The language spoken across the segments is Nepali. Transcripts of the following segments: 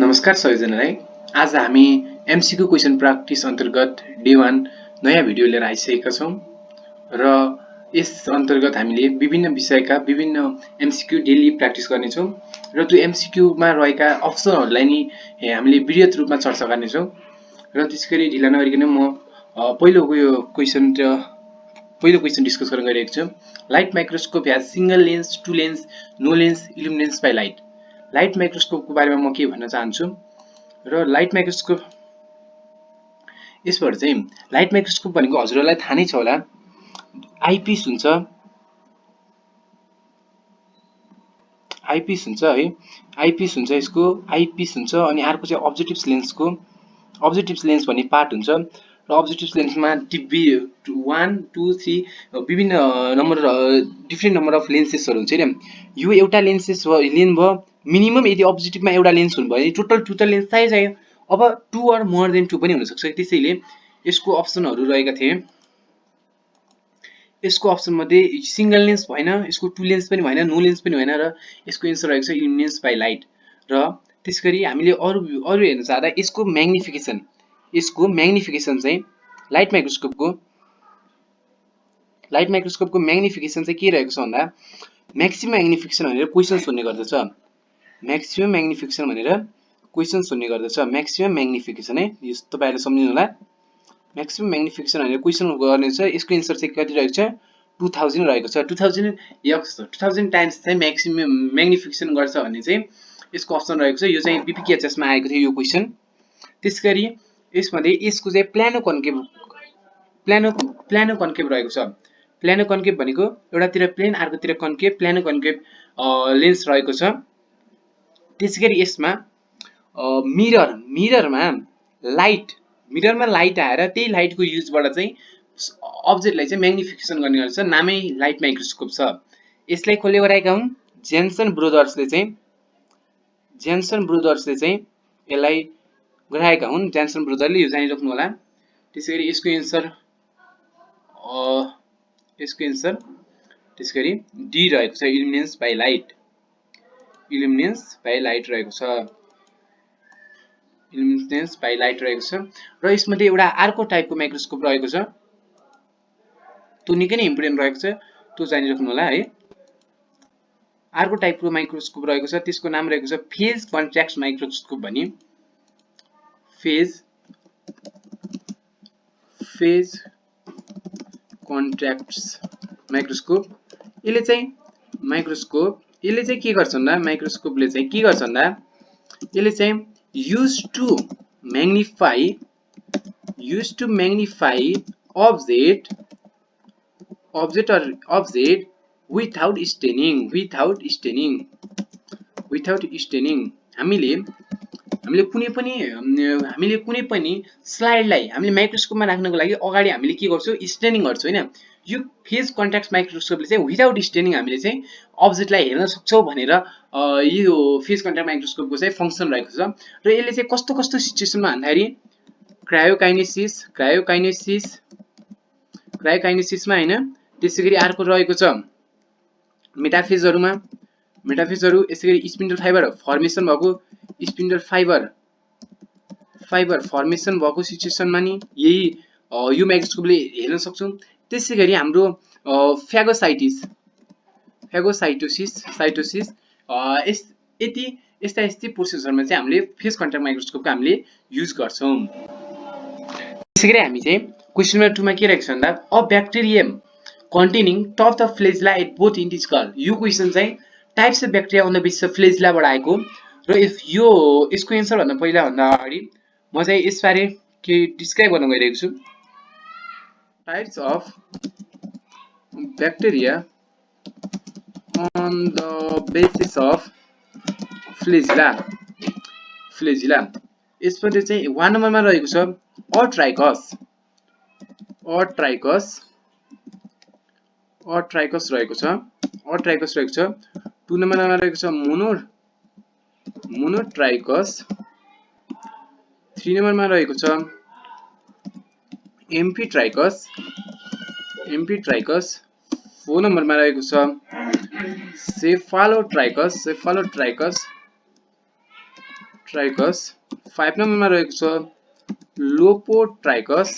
नमस्कार सबैजनालाई। आज हामी एमसीक्यू क्वेशन प्र्याक्टिस अन्तर्गत डे 1 नयाँ भिडियो लिएर आइसकेका छौं र यस अन्तर्गत हामीले विभिन्न विषयका विभिन्न एमसीक्यू डेली प्र्याक्टिस गर्नेछौं र त्यो एमसीक्यू मा रहेका अप्सनहरुलाई नि हामीले विस्तृत रूपमा चर्चा गर्नेछौं र त्यसैगरी ढिला नगरिकन म पहिलो क्वेशन डिस्कस गर्न गइरहेको छु। Light microscope has single lens, two lens, no lens, illuminance by light. Light माइक्रोस्कोपको बारेमा म के भन्न चाहन्छु र लाइट माइक्रोस्कोप यसबाट चाहिँ लाइट माइक्रोस्कोप भनेको हजुरहरुलाई थाहा नै छ होला, आइपिस हुन्छ है, आइपिस हुन्छ यसको, आइपिस हुन्छ अनि अर्को चाहिँ अब्जेक्टिभ लेन्स भन्ने पार्ट हुन्छ र अब्जेक्टिभ लेन्समा 1 2 3 विभिन्न डिफरेन्ट नम्बर अफ लेन्सेसहरु हुन्छ हैन। यो एउटा लेन्सेस भयो मिनिमम यदि अब्जेक्टिभमा एउटा लेन्स हुनु भयो टोटल लेन्स चाहियो। अब 2 अर मोर देन 2 पनि हुन सक्छ। त्यसैले यसको अप्सनहरु रहेका थिए। यसको अप्सन मध्ये सिंगल लेन्स भएन, यसको 2 लेन्स पनि भएन, नो लेन्स पनि भएन र यसको आन्सर रहेको छ इल्युमिनेन्स बाइ लाइट। र त्यसैगरी हामीले अरु हेर्न चाहदा यसको म्याग्निफिकेसन चाहिँ लाइट माइक्रोस्कोपको म्याग्निफिकेसन चाहिँ के रहेको छ भन्दा म्याक्सिमम म्याग्निफिकेसन भनेर क्वेशन्स हुने गर्दछ। म्याक्सिमम म्याग्निफिकेसन भनेर क्वेशन्स हुने गर्दछ। म्याक्सिमम म्याग्निफिकेसन है, यो तपाईहरुले सम्झिनु होला। म्याक्सिमम म्याग्निफिकेसन भनेर क्वेशन गर्ने छ। यसको आन्सर चाहिँ कति रहेको छ 2000 रहेको छ। 2000 टाइम्स चाहिँ म्याक्सिमम म्याग्निफिकेसन गर्छ भन्ने चाहिँ यसको अप्सन रहेको छ। यो चाहिँ बीपीकेएचएस मा आएको थियो यो क्वेशन। त्यसैगरी यसमध्ये यसको चाहिँ प्लानो कन्केभ रहेको छ। प्लानो कन्केभ भनेको एउटातिर प्लेन अर्कोतिर कन्केभ, प्लानो कन्केभ लेन्स रहेको छ। त्यसैगरी यसमा मिररमा लाइट आएर त्यही लाइटको युजबाट चाहिँ अब्जेक्टलाई चाहिँ म्याग्निफिकेसन गर्ने गर्छ। नामै लाइट माइक्रोस्कोप छ। यसलाई कसले गराएका हुन्? जेन्सन ब्रदर्सले चाहिँ यसलाई गराएका हुन्। जेन्सन ब्रदरले यो जानिराख्नु होला। त्यसैगरी यसको आन्सर त्यसैगरी डी रहेको छ, इल्युमिनेन्स बाइ लाइट रहेको छ। इल्युमिनेन्स बाइ लाइट रहेको छ। र यसमध्ये एउटा अर्को टाइपको माइक्रोस्कोप रहेको छ, त्यो निकै नै इम्पोर्टेन्ट रहेको छ, त्यो जानिराख्नु होला है। अर्को टाइपको माइक्रोस्कोप रहेको छ, त्यसको नाम रहेको छ फेज कन्ट्याक्ट माइक्रोस्कोप भनी। Phase contact microscope. यसले चाहिँ के गर्छ भन्दा यसले चाहिँ used to magnify object without staining। हामीले कुनै पनि स्लाइडलाई हामीले माइक्रोस्कोपमा राख्नको लागि अगाडि हामीले के गर्छौं? स्टेनिङ गर्छौं हैन। यो फेज कन्ट्याक्ट माइक्रोस्कोपले चाहिँ विदाउट स्टेनिङ हामीले चाहिँ अब्जेक्टलाई हेर्न सक्छौं भनेर यो फेज कन्ट्याक्ट माइक्रोस्कोपको चाहिँ फंक्सन रहेको छ। र यसले चाहिँ कस्तो सिचुएसनमा भन्दाखेरि क्रायोकाइनेसिसमा हैन। त्यसैगरी अर्को रहेको छ मेटाफेजहरुमा, यसैगरी स्पिन्डल फाइबर फर्मेसन भएको सिचुएसनमा नि यही यो माइक्रोस्कोपले हेर्न सक्छौं। त्यसैगरी हाम्रो फेगोसाइटोसिस यस्ता प्रोसेसहरुमा चाहिँ हामीले फेज कन्ट्याक्ट माइक्रोस्कोपको हामीले युज गर्छौं। त्यसैगरी हामी चाहिँ क्वेशन नम्बर 2 मा के रहेको छ भन्दा a ब्याक्टेरियम containing top the flagella at both end is called। यो क्वेशन चाहिँ types of bacteria on the basis of flagella बाट आएको र यसको आन्सर भन्दा अगाडि म चाहिँ यसबारे के डिस्क्राइब गर्न गइरहेको छु। Types of bacteria on the basis of flagella. यसपछि चाहिँ 1 नम्बरमा रहेको छ ट्राइकस रहेको छ। 2 नम्बरमा रहेको छ मोनोट्राइकस। 3 नम्बरमा रहेको छ एम्फिट्राइकस। 4 नम्बरमा रहेको छ सेफालोट्राइकस। ट्राइकस। 5 नम्बरमा रहेको छ लोपोट्राइकस।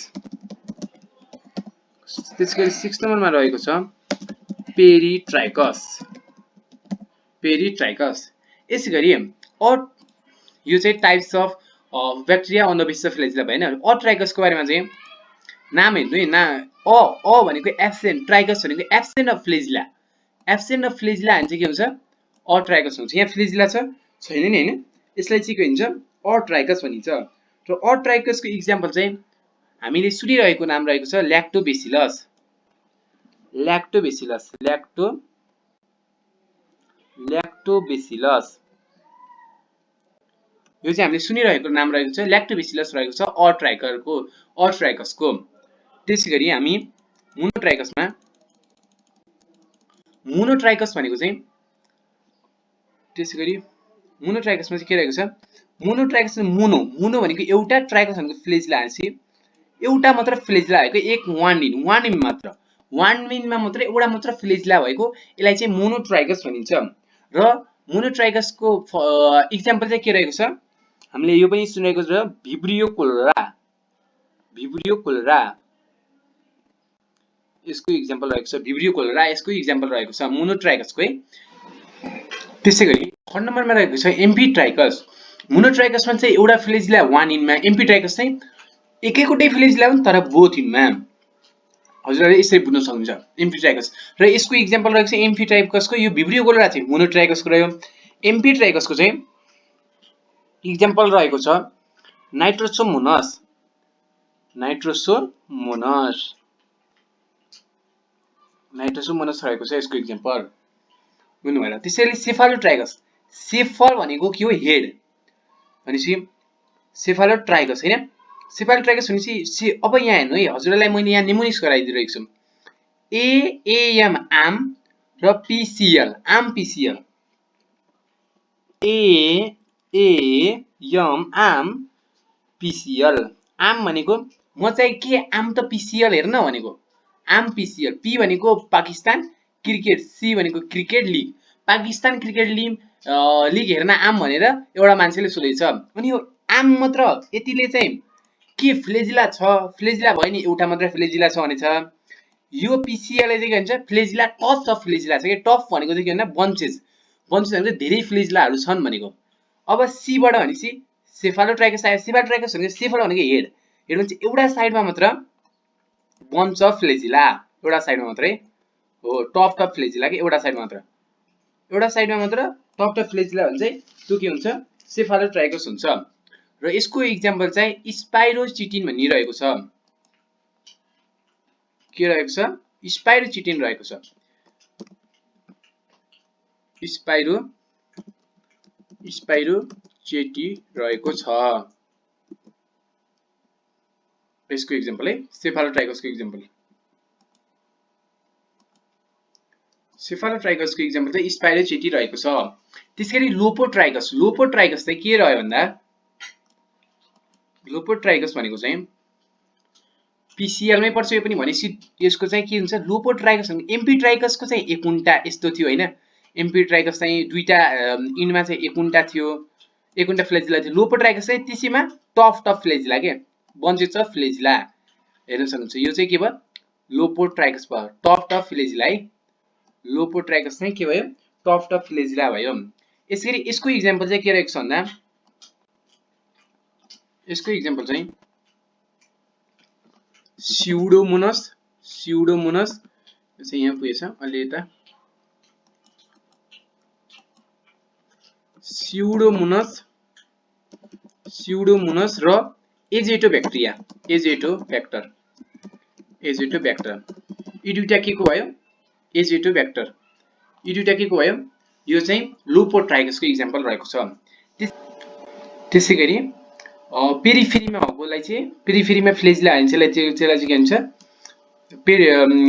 त्यसैगरी 6 नम्बरमा रहेको छ पेरिट्राइकस। पेरिट्राइकस। यसैगरी यो चाहिँ types of bacteria on the basis of flagella भयो हैन। अट्राइकसको बारेमा चाहिँ नाम हेर्नु है ना। अ भनेको एब्सेन्ट, ट्राइकस भनेको absent of flagella. Absent of flagella भने चाहिँ के हुन्छ अट्राइकस हुन्छ। यहाँ फ्लेजिला छ छैन नि हैन, यसलाई चाहिँ के भन्छ अट्राइकस भनिन्छ। र अट्राइकसको इक्जाम्पल चाहिँ हामीले सुनिरहेको नाम रहेको छ ल्याक्टोबेसिलस। ल्याक्टोबेसिलस ल्याक्टोबेसिलस यो चाहिँ हामीले सुनिरहेको नाम रहेको छ ल्याक्टोबेसिलस रहेको छ अट्राइकसको। त्यसैगरी हामी मोनोट्राइकस भनेको चाहिँ त्यसैगरी मोनोट्राइकसमा चाहिँ के रहेको छ मोनोट्राइकस मोनो भनेको एउटा, ट्राइकस भनेको फ्लेजिला भनेपछि एउटा मात्र फ्लेजिला भएको वान इन मात्र एउटा मात्र फ्लेजिला भएको यसलाई चाहिँ मोनोट्राइकस भनिन्छ। र मोनोट्राइकसको इक्जाम्पल चाहिँ के रहेको छ हामीले यो पनि सुनेको छ भिब्रियो कोलेरा यसको इक्जाम्पल रहेको छ भिब्रियो कोलेरा यसको इक्जाम्पल रहेको छ मोनोट्राइकसको है। त्यसैगरी 3 नम्बरमा रहेको छ एम्फिट्राइकस। मोनोट्राइकसमा चाहिँ एउटा फ्लेजिला वान इनमा, एम्फिट्राइकस चाहिँ एकैवटै फ्लेजिला हो तर बोथ इनमा। हजुरहरुले यसरी बुझ्न सक्नुहुन्छ एम्फिट्राइकस। र यसको इक्जाम्पल रहेको छ एम्फिट्राइकसको यो भिब्रियो कोलेरा चाहिँ मोनोट्राइकसको रह्यो। एम्फिट्राइकसको चाहिँ इक्जाम्पल रहेको छ नाइट्रोसोमोनस रहेको छ यसको इक्जाम्पल बुझ्नु भएन। त्यसैले सेफालोट्राइकस, सेफल भनेको के हो हेड भनेपछि सेफालोट्राइकस हैन। सेफालोट्राइकस भनेपछि अब यहाँ हेर्नु है हजुरलाई मैले यहाँ निमोनिक्स गराइदिरहेको छु। एएम आम र पीसीएल आम पीसीएल एएम आम पीसीएल। आम भनेको म चाहिँ के आम त पीसीएल हेर्न भनेको आम पीसीएल। पी भनेको पाकिस्तान क्रिकेट, सी भनेको cricket league, Pakistan cricket league हेर्न आम भनेर एउटा मान्छेले सोधेछ। अनि यो आम मात्र यतिले चाहिँ के फ्लेजिला छ, फ्लेजिला भयो नि एउटा मात्र फ्लेजिला छ भने छ। यो पीसीएल चाहिँ के भन्छ फ्लेजिला टप्स अफ फ्लेजिला छ के। टप भनेको चाहिँ के भन्दा बन्चेस भनेको धेरै फ्लेजिलाहरू छन् भनेको। अब सी बाट भनेपछि सेफालोट्राइकस आयो। सेफालोट्राइकस भनेको सेफल भनेको हेड भनेको एउटा साइडमा मात्र बन्च अफ फ्लेजिला, एउटा साइडमा मात्रै हो टप फ्लेजिला के एउटा साइडमा मात्र टप फ्लेजिला भने चाहिँ त्यो के हुन्छ सेफालोट्राइकस हुन्छ। र यसको इक्जाम्पल चाहिँ स्पाइरोचिटिन भनिरहेको छ। के रहेको छ स्पाइरोचिटिन रहेको छ। स्पाइरोचेटी रहेको छ यसको इक्जाम्पल है सेफालोट्राइकसको इक्जाम्पल। सेफालोट्राइकसको इक्जाम्पल चाहिँ स्पाइरोचेटी रहेको छ। त्यसैगरी लोपोट्राइकस चाहिँ के रह्यो भन्दा लोपोट्राइकस भनेको चाहिँ पीसीएल मै पर्छ यो पनि भनेपछि यसको चाहिँ के हुन्छ लोपोट्राइकस भनेको एम्फिट्राइकसको चाहिँ एकुन्टा यस्तो थियो हैन। एम्फिट्राइकस चाहिँ दुईटा इनमा चाहिँ एकुन्टा फ्लेजिला थियो। लोपोट्राइकस चाहिँ त्यसैमा टप फ्लेजिला के बन्चेस अफ फ्लेजिला हेर्न सक्नुहुन्छ। यो चाहिँ के भयो लोपोट्राइकस भयो टप फ्लेजिला है। लोपोट्राइकस चाहिँ के भयो टप फ्लेजिला भयो। यसरी यसको इक्जाम्पल चाहिँ के रहेको छ भन्दा यसको इक्जाम्पल चाहिँ स्युडोमोनस चाहिँ यहाँ पुगेछ अलि यता स्युडोमोनस र एजेटोब्याक्टर यी दुईटा के को भयो एजेटोब्याक्टर यी दुईटा के को भयो यो चाहिँ लोपोट्राइकसको इक्जाम्पल रहेको छ। त्यसैगरी पेरिफेरीमा भएकोलाई चाहिँ पेरिफेरीमा फ्लेजिला हाल्नेलाई चाहिँ के भन्छ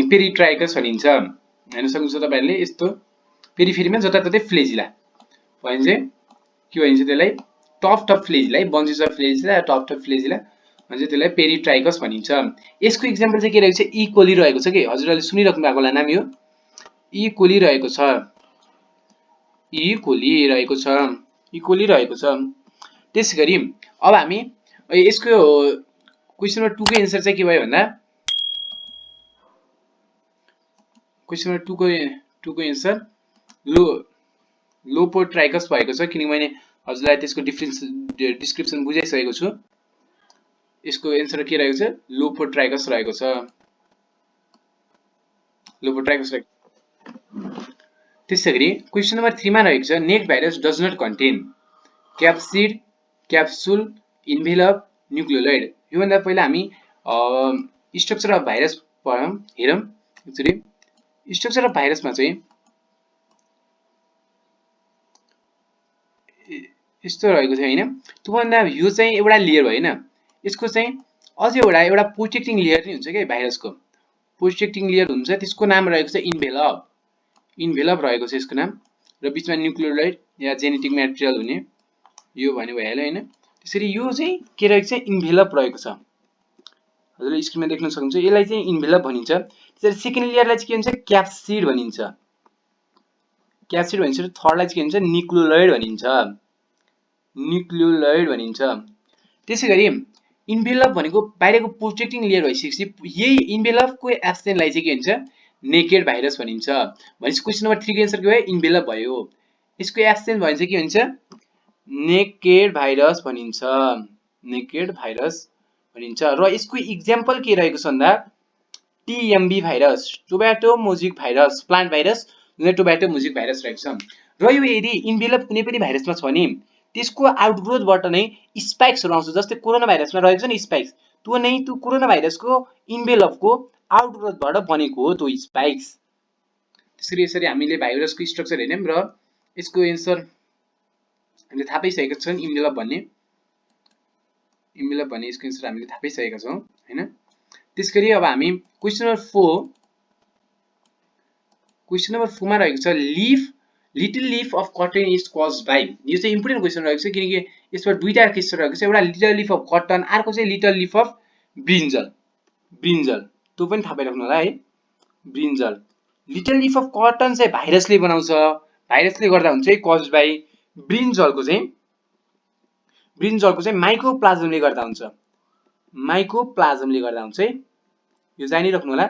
पेरिट्राइकस भनिन्छ। हेर्न सक्नुहुन्छ तपाईहरुले यस्तो पेरिफेरीमा जताततै फ्लेजिला भयो भने चाहिँ के भनिन्छ त्यसलाई टप फ्लेजिला है बन्चेस अफ फ्लेजिला टप फ्लेजिला भन्छ त्यसलाई पेरिट्राइकस भनिन्छ। यसको इक्जाम्पल चाहिँ के रहेको छ ई कोली रहेको छ के हजुरहरुले सुनिराख्नु भएको होला नाम यो ई कोली रहेको छ। त्यसैगरी अब हामी यसको क्वेशन नम्बर 2 को एन्सर चाहिँ के भयो भन्दा क्वेशन नम्बर 2 को एन्सर लोपोट्राइकस भएको छ किनकि मैले हजुरलाई त्यसको डिस्क्रिप्सन बुझाइसकेको छु। यसको एन्सर के रहेको छ लोपोट्राइकस रहेको छ लोपोट्राइकस त्यसैगरी क्वेशन नम्बर 3 मा रहेको छ net virus does not contain capsid capsule envelope nucleotide. यो भन्दा पहिला हामी स्ट्रक्चर अफ भाइरस पढौं हेरौं। एक्चुअली स्ट्रक्चर अफ भाइरसमा चाहिँ यस्तो रहेको छ हैन। त्यो भन्दा यो चाहिँ एउटा लेयर भयो हैन। यसको चाहिँ अझै एउटा प्रोटेक्टिङ लेयर नि हुन्छ के भाइरसको प्रोटेक्टिङ लेयर हुन्छ त्यसको नाम रहेको छ इन्भेलप रहेको छ यसको नाम र बीचमा न्यूक्लियोलाइड या जेनेटिक मटेरियल हुने यो भन्ने भइहाल्यो हैन। त्यसरी यो चाहिँ के रहेको छ इन्भेलप रहेको छ। हजुरले स्क्रिनमा देख्न सक्नुहुन्छ यसलाई चाहिँ इन्भेलप भनिन्छ। त्यसरी सेकेन्ड लेयरलाई चाहिँ के भन्छ क्याप्सिड भनिन्छ। क्याप्सिड भनिन्छ थर्डलाई चाहिँ के भन्छ न्यूक्लियोलाइड भनिन्छ। त्यसैगरी इन्भेलप भनेको बाहिरको प्रोटेक्टिङ लेयर भइसकेपछि यही इन्भेलपको एब्सेन्टलाई चाहिँ के भन्छ नेकेड भाइरस भनिन्छ। भनेपछि क्वेशन नम्बर 3 को एन्सर के भयो इन्भेलप भयो। यसको एब्सेन्ट भन्छ के भन्छ नेकेड भाइरस भनिन्छ र यसको एक्जाम्पल के रहेको छ भन्दा TMB virus tobacco mosaic virus plant virus जुन टोब्याटो मोजिक भाइरस रहेको छ। र यो यदि इन्भेलप कुनै पनि भाइरसमा छ भने त्यसको आउटग्रोथबाट नै स्पाइक्सहरु आउँछ। जस्तै कोरोना भाइरसमा रहेको छ नि स्पाइक्स त्यो कोरोना भाइरसको इन्भेलपको आउटग्रोथबाट बनेको हो त्यो स्पाइक्स। यसरी हामीले भाइरसको स्ट्रक्चर हेर्यौं र यसको एन्सर हामीले थाहा पाइसकेका छौं इन्भेलप भन्ने यसको एन्सर हामीले थाहा पाइसकेका छौं हैन। त्यसगरी अब हामी क्वेशन नम्बर 4 मा रहेको छ little leaf of cotton is caused by. यो चाहिँ इम्पोर्टेन्ट क्वेशन रहेको छ किनकि यसमा दुईटा केस रहेको छ। एउटा लिटल लीफ अफ कटन अर्को चाहिँ लिटल लीफ अफ ब्रिन्जल त्यो पनि थाहा पाइराख्नु होला है। ब्रिन्जल लिटल लीफ अफ कटन चाहिँ भाइरसले बनाउँछ भाइरसले गर्दा हुन्छ है कज्ड बाइ। ब्रिन्जलको चाहिँ माइकोप्लाज्मले गर्दा हुन्छ है। यो जानिराख्नु होला।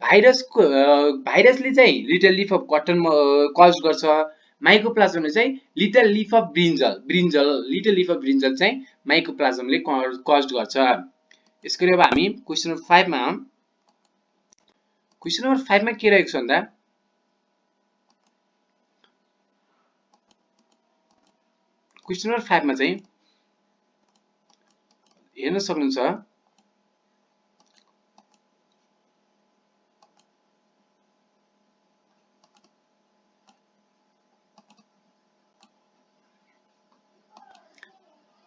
भाइरसले चाहिँ little leaf of cotton caused गर्छ माइकोप्लाज्मले चाहिँ लिटल लीफ अफ ब्रिन्जल चाहिँ माइकोप्लाज्मले कज्ड गर्छ। यसरी अब हामी क्वेशन नम्बर 5 मा के रहेको छ भन्दा क्वेशन नम्बर 5 मा चाहिँ हेर्न सक्नुहुन्छ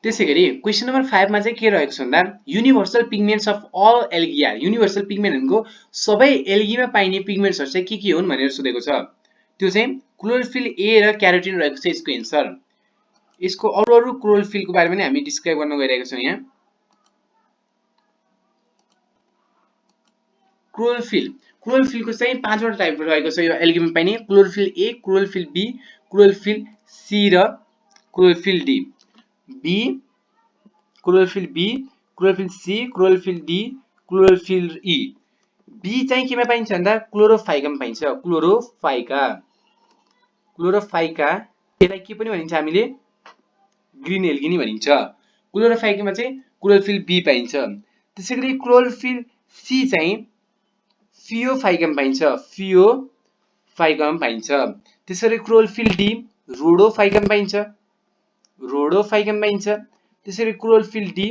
त्यसैगरी क्वेशन नम्बर 5 मा चाहिँ के रहेको छ भन्दा universal pigments of all algae are. Universal pigment भनेको सबै एल्गीमा पाइने पिगमेन्ट्सहरु चाहिँ के हुन् भनेर सोधेको छ। त्यो चाहिँ क्लोरोफिल ए र क्यारोटिन रहेको छ यसको एन्सर। यसको अरु क्लोरोफिलको बारेमा पनि हामी डिस्क्राइब गर्न गइरहेका छौं यहाँ। क्लोरोफिलको चाहिँ 5 वटा टाइप रहेको छ यो एल्गीमा पाइने chlorophyll A chlorophyll B chlorophyll C र chlorophyll D. Chlorophyll B chlorophyll C chlorophyll D chlorophyll E. B चाहिँ केमा पाइन्छ भन्दा क्लोरोफाइकामा पाइन्छ। क्लोरोफाइका यसलाई के पनि भनिन्छ हामीले ग्रीन एल्गी नि भनिन्छ। क्लोरोफाइकामा चाहिँ क्लोरोफिल बी पाइन्छ। त्यसैगरी क्लोरोफिल सी चाहिँ फियोफाइकामा पाइन्छ। त्यसैगरी क्लोरोफिल डी रोडोफाइकामा पाइन्छ। त्यसैगरी क्लोरोफिल डी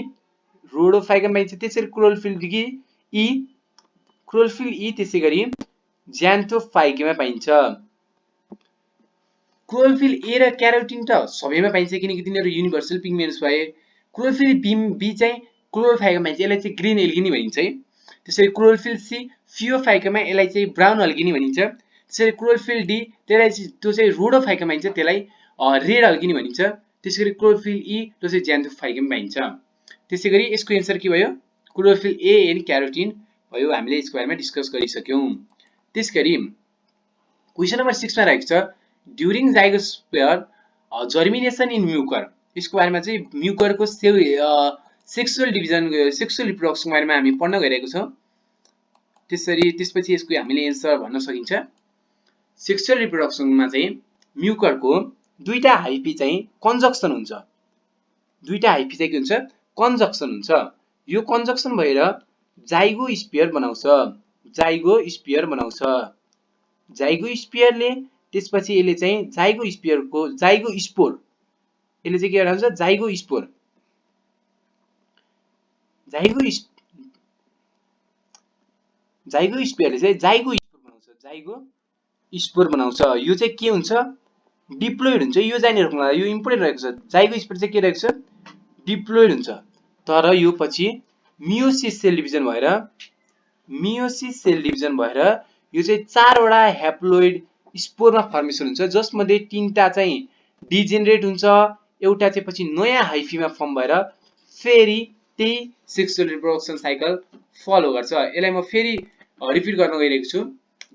रोडोफाइकामा पाइन्छ। त्यसैगरी क्लोरोफिल ई त्यसैगरी ज्यान्थोफाइकामा पाइन्छ। क्लोरोफिल ए र क्यारोटिन त सबैमा पाइन्छ किनकि तिनीहरु युनिभर्सल पिगमेन्ट्स भए। क्लोरोफिल बी चाहिँ क्लोरोफाइकामा पाइन्छ यसलाई चाहिँ ग्रीन एल्गी नि भनिन्छ है। त्यसैगरी क्लोरोफिल सी फियोफाइकामा यसलाई चाहिँ ब्राउन एल्गी नि भनिन्छ। त्यसैगरी क्लोरोफिल डी त्यो चाहिँ रोडोफाइकामा पाइन्छ त्यसलाई रेड एल्गी नि भनिन्छ। त्यसैगरी क्लोरोफिल ई त्यो चाहिँ ज्यान्थोफाइकामा पाइन्छ। त्यसैगरी यसको एन्सर के भयो क्लोरोफिल ए एन्ड क्यारोटिन भयो। हामीले यसको बारेमा डिस्कस गरिसक्यौं। त्यसगरी क्वेशन नम्बर 6 मा रहेको छ ड्युरिङ जाइगोस्पेयर जर्मिनेसन इन म्युकर यसको बारेमा चाहिँ म्युकरको सेक्सुअल डिभिजन सेक्सुअल रिप्रोडक्सनको बारेमा हामी पढ्न गइरहेको छौँ। त्यसपछि यसको हामीले एन्सर भन्न सकिन्छ। सेक्सुअल रिप्रोडक्सनमा चाहिँ म्युकरको दुईटा हाइफी चाहिँ कन्जक्सन हुन्छ। दुईटा हाइफी चाहिँ के हुन्छ? कन्जक्सन हुन्छ। यो कन्जक्सन भएर जाइगोस्पियर बनाउँछ। जाइगोस्पियर बनाउँछ। जाइगोस्पियरले त्यसपछि यसले चाहिँ जाइगोस्पियरको जाइगोस्पोर यसले चाहिँ के गराउँछ? जाइगोस्पोर जाइगोस्पियरले चाहिँ जाइगोस्पोर बनाउँछ। जाइगोस्पोर बनाउँछ। यो चाहिँ के हुन्छ? डिप्लोइड हुन्छ। यो जानेर राख्नुला, यो इम्पोर्टेन्ट रहेको छ। जाइगोस्पोर चाहिँ के रहेको छ? डिप्लोइड हुन्छ। तर यो पछि मियोसिस सेल डिभिजन भएर यो चाहिँ 4 वटा ह्याप्लोइड स्पोरमा फर्मेसन हुन्छ, जसमध्ये 3टा चाहिँ डिजेनरेट हुन्छ, एउटा चाहिँ पछि नयाँ हाइफीमा फर्म भएर फेरि त्यही सेक्सुअल रिप्रोडक्सन साइकल फलो गर्छ। यसलाई म फेरि रिपिट गर्न गइरहेको छु।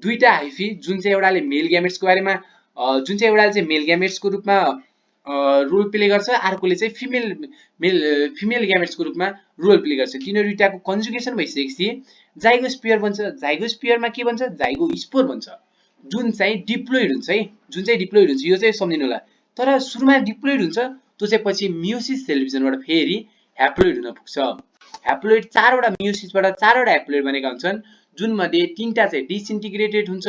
दुईटा हाइफी जुन चाहिँ एउटाले मेल ग्यामेट्सको बारेमा जुन चाहिँ एउटाले चाहिँ मेल ग्यामेट्सको रूपमा रोल प्ले गर्छ, अर्कोले चाहिँ फिमेल ग्यामेट्सको रूपमा रोल प्ले गर्छ। तिनीहरू दुईटाको कन्जुगेसन भइसकेपछि जाइगोस्पियर बन्छ। जाइगोस्पियरमा के बन्छ? जाइगोस्पोर बन्छ, जुन चाहिँ डिप्लोइड हुन्छ है। जुन चाहिँ डिप्लोइड हुन्छ, यो चाहिँ सम्झिनु होला। तर सुरुमा डिप्लोइड हुन्छ, त्यो चाहिँ पछि मियोसिस सेल डिभिजनबाट फेरि ह्याप्लोइड हुन पुग्छ। ह्याप्लोइड 4 वटा मियोसिसबाट 4 वटा ह्याप्लोइड बनेका हुन्छन्, जुन मध्ये 3टा चाहिँ डिसइन्टिग्रेटेड हुन्छ,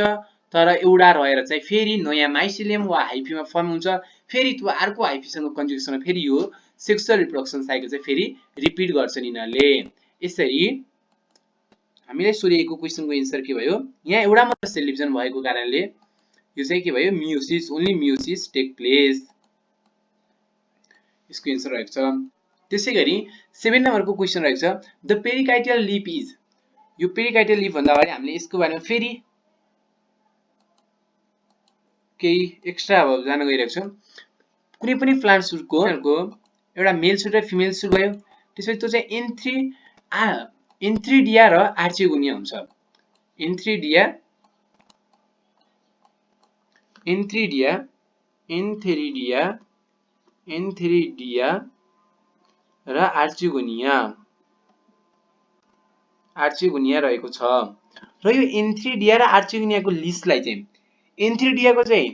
तर एउटा रहेर चाहिँ फेरि नयाँ माइसिलियम वा हाइफीमा फर्म हुन्छ। फेरि त्यो अर्को हाइफीसँग कन्जुगेसन फेरि यो सेक्सुअल रिप्रोडक्सन साइकल चाहिँ फेरि रिपिट गर्छन् यिनीहरूले। यसरी हामीलाई सोधिएको क्वेशनको एन्सर के भयो? यहाँ एउटा मात्र सेल डिभिजन भएको कारणले यो चाहिँ के भयो? Meiosis, only meiosis take place. यसको एन्सर रहेको छ। त्यसैगरी 7 नम्बरको क्वेशन रहेको छ, द पेरिकाइटल लिफ इज। यो पेरिकाइटल लिफ भन्दा अगाडि हामीले यसको बारेमा फेरि केही एक्स्ट्रा जान गइरहेको छौँ। कुनै पनि प्लान्ट सुटको एउटा मेल सुट र फिमेल सुट भयो। त्यसपछि त्यो चाहिँ एन्थ्रिडिया र आर्चिगोनिया हुन्छ। एन्थ्रिडिया र आर्चिगोनिया रहेको छ। र यो एन्थ्रिडिया र आर्चिगोनियाको लिस्टलाई चाहिँ एन्थ्रिडियाको चाहिँ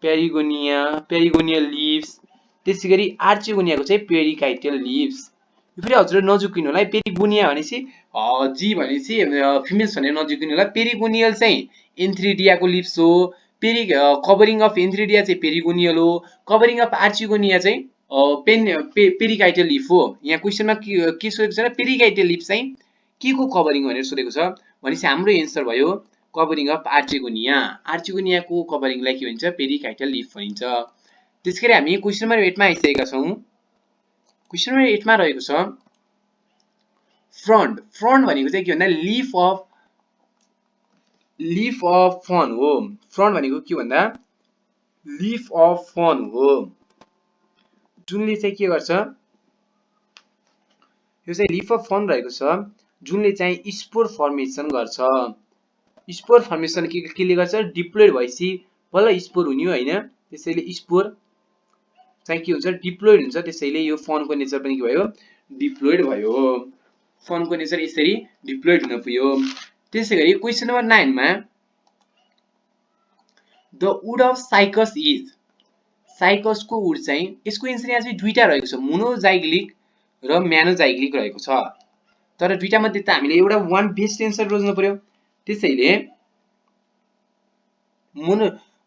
पेरिगोनियल लिव्स, त्यसैगरी आर्चिगोनियाको चाहिँ पेरिकाइटल लिव्स। यो फेरि हजुरले नजुकिनु होला है। पेरिगोनिया भनेपछि फिमेल्स भनेर नजुकिनु होला। पेरिगोनियल चाहिँ एन्थ्रिडियाको लिव्स हो। कभरिङ अफ एन्थ्रिडिया चाहिँ पेरिगोनियल हो। कभरिङ अफ आर्चिगोनिया चाहिँ पेरिकाइटल लिफ हो। यहाँ क्वेशनमा के सोधेको छ? पेरिकाइटल लिफ चाहिँ के को कभरिङ भनेर सोधेको छ भनेपछि हाम्रो एन्सर भयो कभरिङ अफ आर्चिगोनिया। आर्चिगोनियाको कभरिङलाई के भन्छ? पेरिकाइटल लिफ भनिन्छ। त्यसैगरी हामी क्वेशन नम्बर 8 मा आइसकेका छौँ। क्वेशन नम्बर 8 मा रहेको छ फ्रन्ट। फ्रन्ट भनेको चाहिँ के भन्दा लिफ अफ फन हो। फ्रन्ट भनेको के भन्दा लिफ अफ फन हो, जुनले चाहिँ के गर्छ? यो चाहिँ लिफ अफ फन रहेको छ, जुनले चाहिँ स्पोर फर्मेसन गर्छ। स्पोर फर्मेसन केले गर्छ? डिप्लोइड भएपछि बल्ल स्पोर हुने हो हैन। त्यसैले स्पोर चाहिँ के हुन्छ? डिप्लोइड हुन्छ। त्यसैले यो फनको नेचर पनि के भयो? डिप्लोइड भयो। फनको नेचर यसरी डिप्लोइड हुन पुग्यो। त्यसैगरी क्वेशन नम्बर 9 मा the wood of Cycas is. साइकसको वुड चाहिँ यसको एन्सर यहाँ चाहिँ दुईटा रहेको छ, मोनोजाइग्लिक र म्यानोजाइग्लिक रहेको छ। तर दुईटा मध्ये त हामीले एउटा वान बेस्ट एन्सर रोज्नु पर्यो। त्यसैले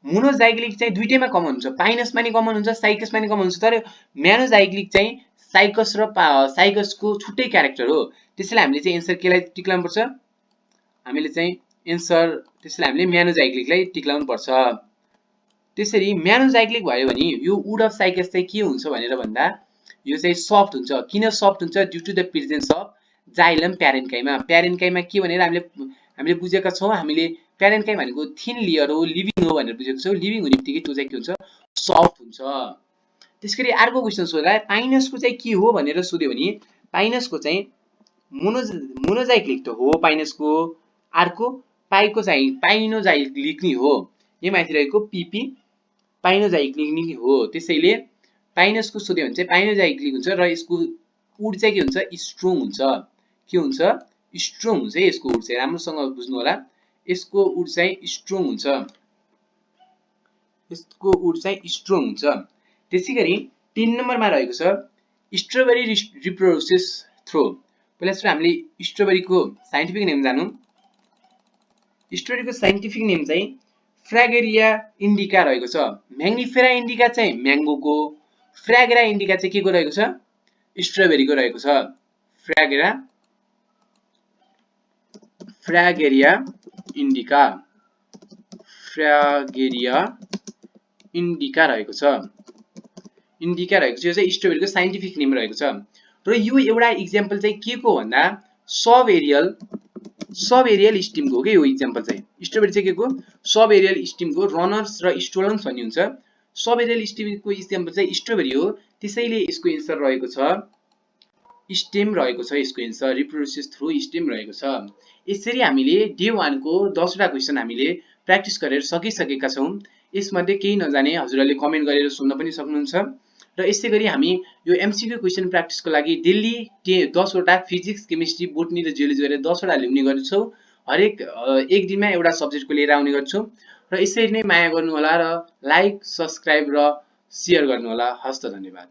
मोनोजाइग्लिक चाहिँ दुईटैमा कमन हुन्छ। पाइनसमा नि कमन हुन्छ, साइकसमा नि कमन हुन्छ। तर म्यानोजाइग्लिक चाहिँ साइकस र साइकसको छुट्टै क्यारेक्टर हो। त्यसैले हामीले चाहिँ एन्सर केलाई टिक्लाउनु पर्छ? हामीले चाहिँ एन्सर त्यसैले हामीले म्यानोजाइग्लिकलाई टिक्लाउनु पर्छ। त्यसरी म्यानोजाइग्लिक भयो भने यो वुड अफ साइकस चाहिँ के हुन्छ भनेर भन्दा यो चाहिँ सफ्ट हुन्छ। किन सफ्ट हुन्छ? Due to the presence of xylem parenchyma. Parenchyma के भनेर हामीले बुझेका छौँ? हामीले प्यारेन्काइम भनेको थिन लेयर हो, लिभिङ हो भनेर बुझेको छौँ। लिभिङ हुने बित्तिकै त्यो चाहिँ के हुन्छ? सफ्ट हुन्छ। त्यसैगरी अर्को क्वेशन सोध्दा पाइनसको चाहिँ के हो भनेर सोध्यो भने पाइनसको चाहिँ मोनोजाइग्लिक त हो पाइनसको। अर्को पाइको चाहिँ पाइनोजाइग्लिक नै हो। यो माथि रहेको PP पाइनोजाइक्लिक हो। त्यसैले पाइनसको सोध्यो भने चाहिँ पाइनोजाइक्लिक हुन्छ र यसको उड चाहिँ के हुन्छ स्ट्रङ हुन्छ। के हुन्छ स्ट्रङ हुन्छ है यसको उड चाहिँ, राम्रोसँग बुझ्नु होला। यसको उड चाहिँ स्ट्रङ हुन्छ, यसको उड चाहिँ स्ट्रङ हुन्छ। त्यसैगरी 3 नम्बरमा रहेको छ स्ट्रबेरी रिप्रोड्युसेस थ्रो। पहिला सुरु हामीले स्ट्रबेरीको साइन्टिफिक नेम जानौँ। स्ट्रबेरीको साइन्टिफिक नेम चाहिँ फ्र्यागेरिया इन्डिका रहेको छ। म्याग्निफेरा इन्डिका चाहिँ म्याङ्गोको, फ्र्यागेरा इन्डिका चाहिँ के को रहेको छ स्ट्रबेरीको रहेको छ। फ्र्यागेरिया इन्डिका, फ्र्यागेरिया इन्डिका रहेको छ, इन्डिका रहेको छ। यो चाहिँ स्ट्रबेरीको साइन्टिफिक नेम रहेको छ। र यो एउटा इक्जाम्पल चाहिँ के को भन्दा सब एरियल स्टिमको हो के यो इक्जाम्पल चाहिँ। स्ट्रबेरी चाहिँ के को सब एरियल स्टिमको, रनर्स र स्टोलन्स भन्ने हुन्छ। सब एरियल स्टिमको इक्जाम्पल चाहिँ स्ट्रबेरी हो। त्यसैले यसको एन्सर रहेको छ स्टेम रहेको छ। यसको एन्सर रिप्रोड्युसेस थ्रु स्टेम रहेको छ। यसरी हामीले डे 1 को 10 वटा क्वेशन हामीले प्र्याक्टिस गरेर सकिसकेका छौं। यसमध्ये केही नजाने हजुरहरूले कमेन्ट गरेर सोध्न पनि सक्नुहुन्छ। र यसै गरी हामी यो एमसीक्यू क्वेशन प्र्याक्टिसको लागि डेली 10 वटा फिजिक्स, केमिस्ट्री, बोटनी र जियोलोजी गरेर 10 वटा ल्याउने गर्छौं। हरेक एक दिनमा एउटा सब्जेक्टको लिएर आउने गर्छौं। र यसरी नै माया गर्नु होला र लाइक, सब्स्क्राइब र शेयर गर्नु होला। हस्त धन्यवाद।